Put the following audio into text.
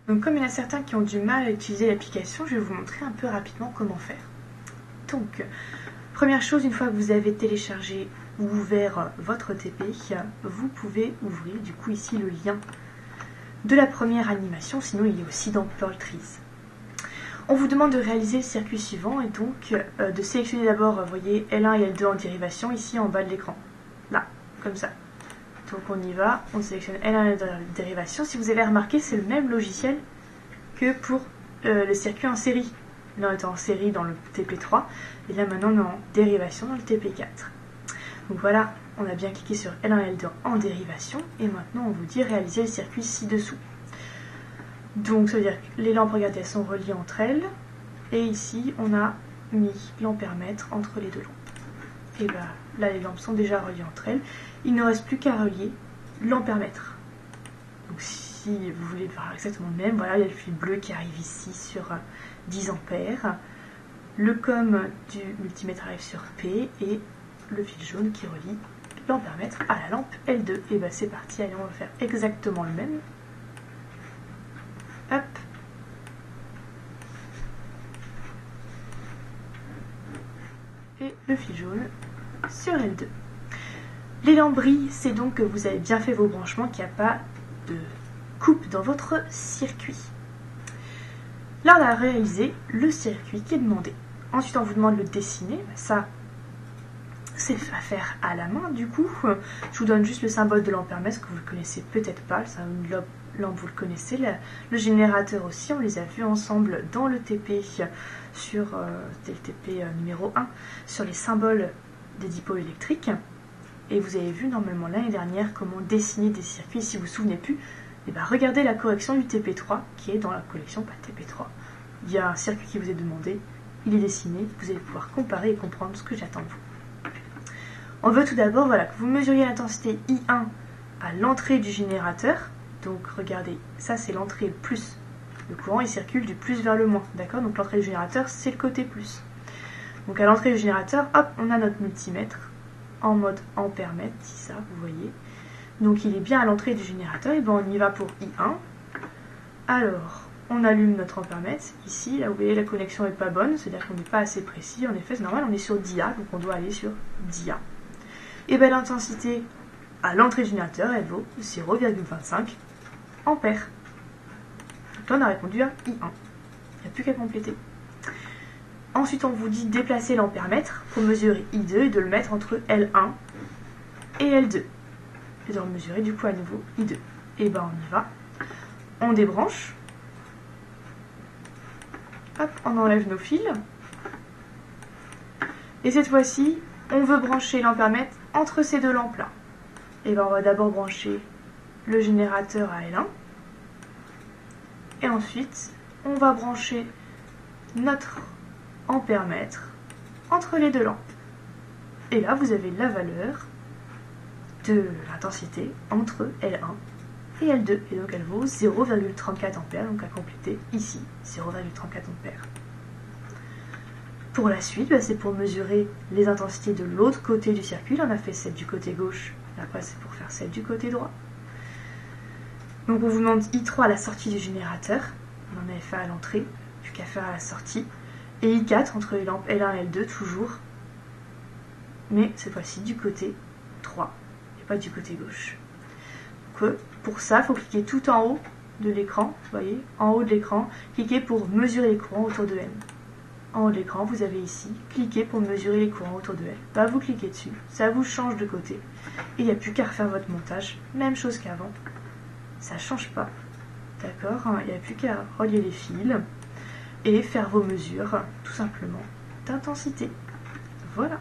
Donc comme il y en a certains qui ont du mal à utiliser l'application, je vais vous montrer un peu rapidement comment faire. Donc, première chose, une fois que vous avez téléchargé ou ouvert votre TP, vous pouvez ouvrir du coup ici le lien de la première animation, sinon il est aussi dans Pearl Trees. On vous demande de réaliser le circuit suivant et donc de sélectionner d'abord, vous voyez, L1 et L2 en dérivation ici en bas de l'écran. Là, comme ça. Donc on y va, on sélectionne L1 et L2 en dérivation. Si vous avez remarqué, c'est le même logiciel que pour le circuit en série. Là on était en série dans le TP3 et là maintenant on est en dérivation dans le TP4. Donc voilà, on a bien cliqué sur L1 et L2 en dérivation et maintenant on vous dit réaliser le circuit ci-dessous. Donc ça veut dire que les lampes, regardez, elles sont reliées entre elles et ici on a mis l'ampèremètre entre les deux lampes. Et bien là les lampes sont déjà reliées entre elles, il ne reste plus qu'à relier l'ampèremètre. Donc si vous voulez faire exactement le même, voilà, il y a le fil bleu qui arrive ici sur 10 ampères, le COM du multimètre arrive sur P et le fil jaune qui relie l'ampèremètre à la lampe L2. Et bien c'est parti, allez, on va faire exactement le même. Hop. Et le fil jaune sur L2. Les lampes brillent, c'est donc que vous avez bien fait vos branchements, qu'il n'y a pas de coupe dans votre circuit. Là, on a réalisé le circuit qui est demandé. Ensuite, on vous demande de le dessiner. Ça, c'est à faire à la main. Du coup, je vous donne juste le symbole de l'ampèremètre que vous ne connaissez peut-être pas. C'est une lampe, vous le connaissez. Le générateur aussi, on les a vus ensemble dans le TP sur le TP numéro 1 sur les symboles des dipôles électriques. Et vous avez vu normalement l'année dernière comment dessiner des circuits. Si vous ne vous souvenez plus, et bien regardez la correction du TP3 qui est dans la collection, pas TP3. Il y a un circuit qui vous est demandé, il est dessiné, vous allez pouvoir comparer et comprendre ce que j'attends de vous. On veut tout d'abord voilà, que vous mesuriez l'intensité I1 à l'entrée du générateur. Donc regardez, ça c'est l'entrée le plus. Le courant il circule du plus vers le moins, d'accord? Donc l'entrée du générateur c'est le côté plus. Donc à l'entrée du générateur, hop, on a notre multimètre en mode ampèremètre, si ça, vous voyez. Donc il est bien à l'entrée du générateur, et bien on y va pour I1. Alors, on allume notre ampèremètre. Ici, là vous voyez la connexion n'est pas bonne, c'est-à-dire qu'on n'est pas assez précis. En effet, c'est normal, on est sur dia, donc on doit aller sur dia. Et bien l'intensité à l'entrée du générateur, elle vaut 0,25 ampères. Donc là on a répondu à I1. Il n'y a plus qu'à compléter. Ensuite, on vous dit de déplacer l'ampèremètre pour mesurer I2 et de le mettre entre L1 et L2. Et de mesurer du coup à nouveau I2. Et ben on y va. On débranche. Hop, on enlève nos fils. Et cette fois-ci, on veut brancher l'ampèremètre entre ces deux lampes-là. Et ben on va d'abord brancher le générateur à L1. Et ensuite, on va brancher notre ampèremètre entre les deux lampes. Et là, vous avez la valeur de l'intensité entre L1 et L2. Et donc, elle vaut 0,34 ampères. Donc, à compléter ici, 0,34 ampères. Pour la suite, c'est pour mesurer les intensités de l'autre côté du circuit. Là, on a fait celle du côté gauche. Après, c'est pour faire celle du côté droit. Donc, on vous demande I3 à la sortie du générateur. On en avait fait à l'entrée, plus qu'à faire à la sortie. Et I4 entre les lampes L1 et L2 toujours, mais cette fois-ci du côté 3 et pas du côté gauche. Donc, pour ça, il faut cliquer tout en haut de l'écran, vous voyez, en haut de l'écran, cliquez pour mesurer les courants autour de N. En haut de l'écran, vous avez ici, cliquez pour mesurer les courants autour de N. Bah, vous cliquez dessus, ça vous change de côté. Et il n'y a plus qu'à refaire votre montage, même chose qu'avant, ça ne change pas, d'accord, il n'y a plus qu'à relier les fils et faire vos mesures, tout simplement, d'intensité. Voilà.